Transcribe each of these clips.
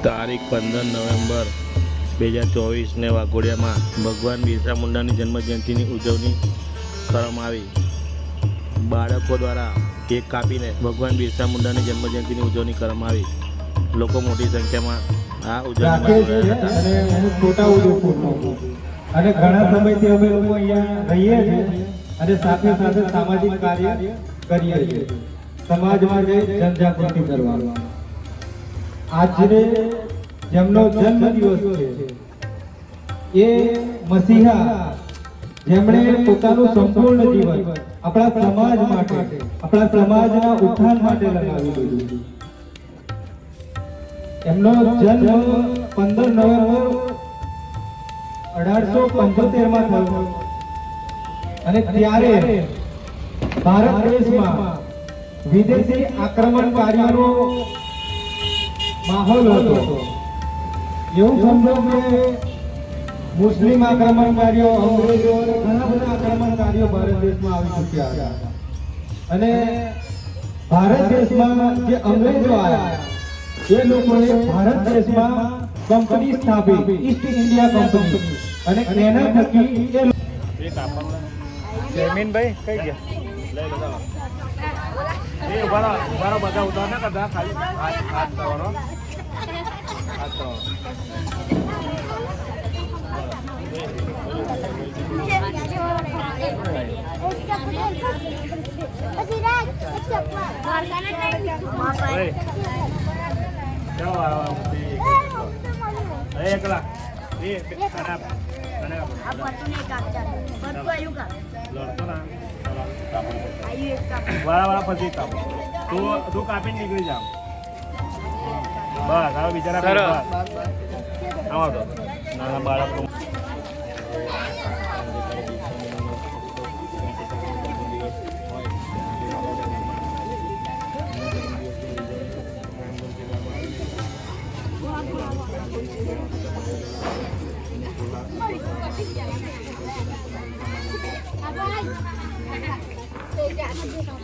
તારીખ 15 નવેમ્બર 2024 ને વાઘોડિયામાં ભગવાન બિરસા મુંડાની જન્મજયંતિની ઉજવણી કરવામાં આવી. બાળકો દ્વારા કેક કાપીને ભગવાન બિરસા મુંડાની જન્મજયંતિની ઉજવણી કરવામાં આવી. લોકો મોટી સંખ્યામાં આ ઉજવણીમાં છોટાઉદેપુરનો અને ઘણા સમયથી અમે લોકો અહીંયા રહીએ છીએ અને સાથે સાથે સામાજિક કાર્ય કરીએ છીએ. સમાજમાં જનજાગૃતિ કરવાનો આજે જેમનો જન્મદિવસ છે એ મસીહા જેમણે પોતાનું સંપૂર્ણ જીવન આપણા સમાજ માટે આપણા સમાજના ઉત્થાન માટે લગાવી દીધું. એમનો જન્મ 15 નવેમ્બર 1875 માં થયો અને ત્યારે ભારત દેશમાં વિદેશી આક્રમણકારીઓનો માહોલ હતો. એવું સમજો કે મુસ્લિમ આક્રમણકારીઓ, અંગ્રેજો ઘણા બધા આક્રમણકારીઓ ભારત દેશમાં આવી ચૂક્યા હતા અને ભારત દેશમાં જે અંગ્રેજો આવ્યા એ લોકોએ ભારત દેશમાં કંપની સ્થાપી, ઈસ્ટ ઇન્ડિયા કંપની, અને એના થકી જમીનભાઈ કઈ ગયા એ ઉભારો બધા ઉતાર ના કરતા ખાલી હાથ કરવાનો એકલા વાળા પછી કાપ તું કાપીને નીકળી જાવ. બસ હવે બિચારા આવો તો નાના બાળકો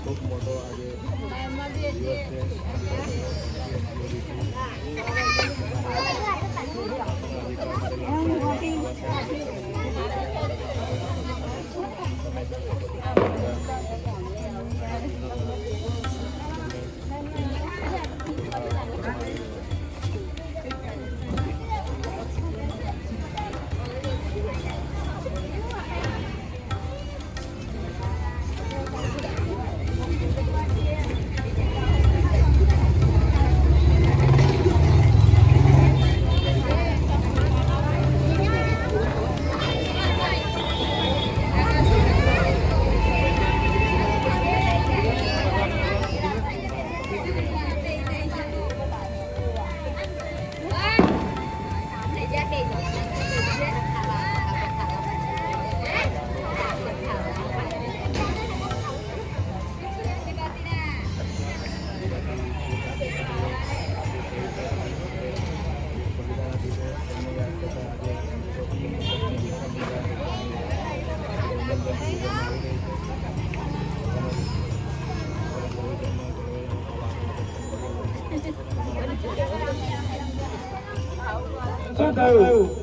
ખૂબ મોટો આજે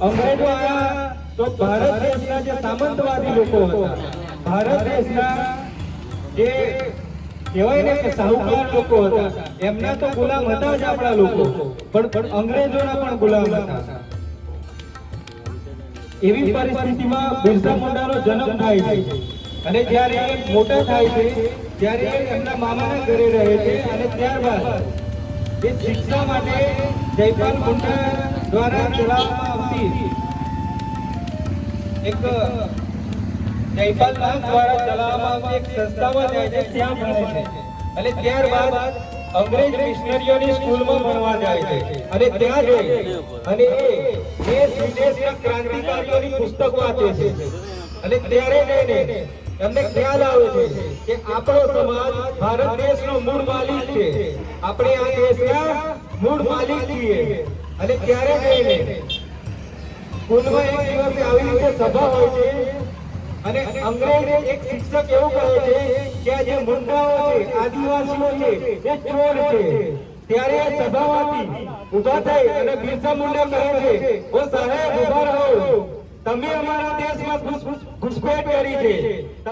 અંગ્રેજો આયા તો ભારત દેશના જે સામંતવાદી લોકો હતા, ભારત દેશના જે કહેવાય ને કે સાહુકાર લોકો હતા, એમના તો ગુલામ હતા જ આપણા લોકો, પણ અંગ્રેજોના પણ ગુલામ હતા. એવી પરિસ્થિતિમાં બિરસા મુંડાનો જન્મ થાય છે અને જ્યારે મોટા થાય છે ત્યારે એમના મામાના ઘરે રહે છે અને ત્યારબાદ એ શિક્ષા માટે જયપાલ મુંડા દ્વારા ચલાવવામાં આવતી એક જયપાલ નામ દ્વારા ચલાવવામાં આવતી એક સંસ્થામાં જાય છે, ત્યાં ભણે છે અને ત્યારબાદ અંગ્રેજ મિશનરીઓની સ્કૂલમાં ભણવા જાય છે અને ત્યાં જઈ અને એ દેશ વિદેશના ક્રાંતિકારીઓની પુસ્તક વાંચે છે અને ત્યારે જઈને એમને ખ્યાલ આવે છે કે આપણો સમાજ ભારત દેશનો મૂળ માલિક છે, આપણે આ દેશના મૂળ માલિક છીએ. અને ત્યારે જઈને સ્કૂલમાં એક દિવસ આવી રીતે સભા હોય છે અને અંગ્રેજ એક શિક્ષક એવું કહે છે કે આ જે મુંડાઓ છે, આદિવાસીઓ છે, એ ચોર છે ત્યારે એ સભામાંથી ઊભા થઈ અને બિરસા મુંડા કહે છે, ઓ સાહેબ ઊભા રહો, તમે અમારા દેશમાં ઘૂસપેઠ કરી છે.